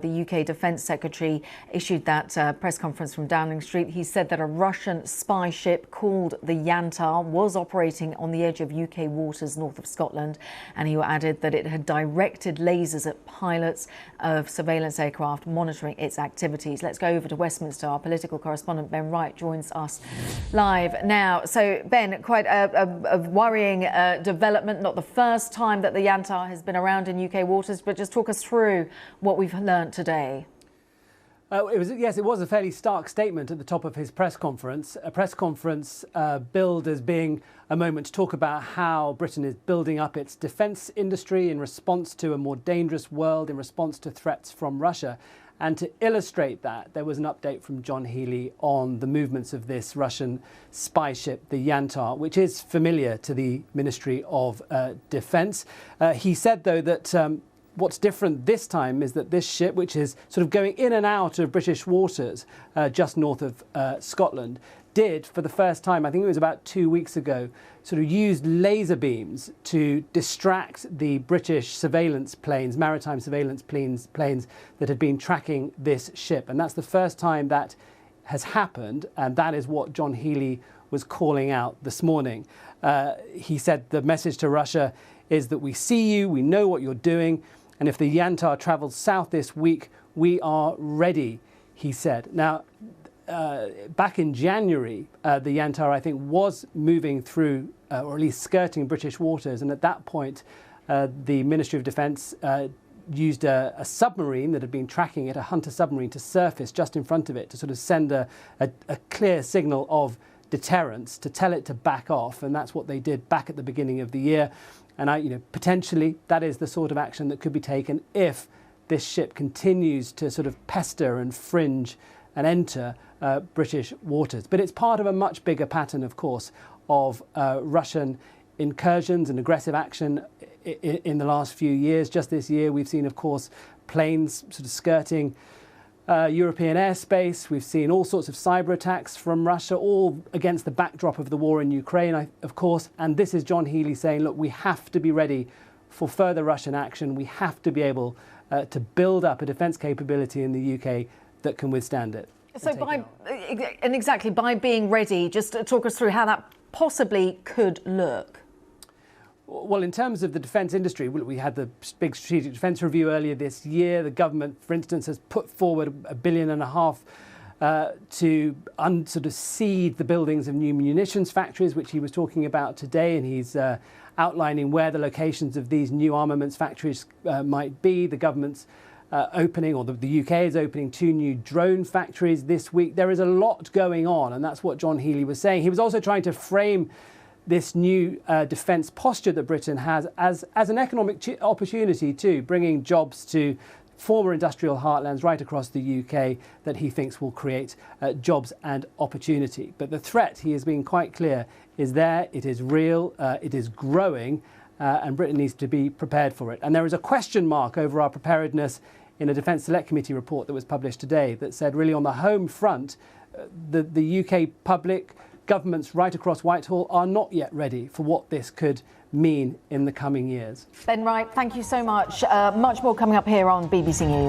The UK Defence Secretary issued that press conference from Downing Street. He said that a Russian spy ship called the Yantar was operating on the edge of UK waters north of Scotland, and he added that it had directed lasers at pilots of surveillance aircraft monitoring its activities. Let's go over to Westminster. Our political correspondent Ben Wright joins us live now. So Ben, quite a worrying development. Not the first time that the Yantar has been around in UK waters, but just talk us through what we've learned today. It was a fairly stark statement at the top of his press conference. A press conference billed as being a moment to talk about how Britain is building up its defence industry in response to a more dangerous world, in response to threats from Russia. And to illustrate that, there was an update from John Healey on the movements of this Russian spy ship, the Yantar, which is familiar to the Ministry of Defence. He said, though, that what's different this time is that this ship, which is sort of going in and out of British waters just north of Scotland, did, for the first time, I think it was about 2 weeks ago, sort of used laser beams to distract the British surveillance planes, maritime surveillance planes that had been tracking this ship. And that's the first time that has happened, and that is what John Healey was calling out this morning. He said the message to Russia is that we see you, we know what you're doing, and if the Yantar travels south this week, we are ready, he said. Now, back in January, the Yantar, I think, was moving through, or at least skirting British waters. And at that point, the Ministry of Defence used a submarine that had been tracking it, a Hunter submarine, to surface just in front of it to sort of send a clear signal of deterrence, to tell it to back off. And that's what they did back at the beginning of the year. And potentially that is the sort of action that could be taken if this ship continues to sort of pester and fringe and enter British waters. But it's part of a much bigger pattern, of course, of Russian incursions and aggressive action in the last few years. Just this year, we've seen, of course, planes sort of skirting European airspace. We've seen all sorts of cyber attacks from Russia, all against the backdrop of the war in Ukraine, of course. And this is John Healey saying, look, we have to be ready for further Russian action. We have to be able to build up a defence capability in the UK that can withstand it. So by being ready, just talk us through how that possibly could look. Well, in terms of the defence industry, we had the big strategic defence review earlier this year. The government, for instance, has put forward $1.5 billion to sort of seed the buildings of new munitions factories, which he was talking about today, and he's outlining where the locations of these new armaments factories might be. The government's opening, or the UK is opening 2 new drone factories this week. There is a lot going on, and that's what John Healey was saying. He was also trying to frame this new defence posture that Britain has as an economic opportunity too, bringing jobs to former industrial heartlands right across the UK that he thinks will create jobs and opportunity. But the threat, he has been quite clear, is there, it is real, it is growing, and Britain needs to be prepared for it. And there is a question mark over our preparedness in a Defence Select Committee report that was published today that said really on the home front, the UK public, governments right across Whitehall are not yet ready for what this could mean in the coming years. Ben Wright, thank you so much. Much more coming up here on BBC News.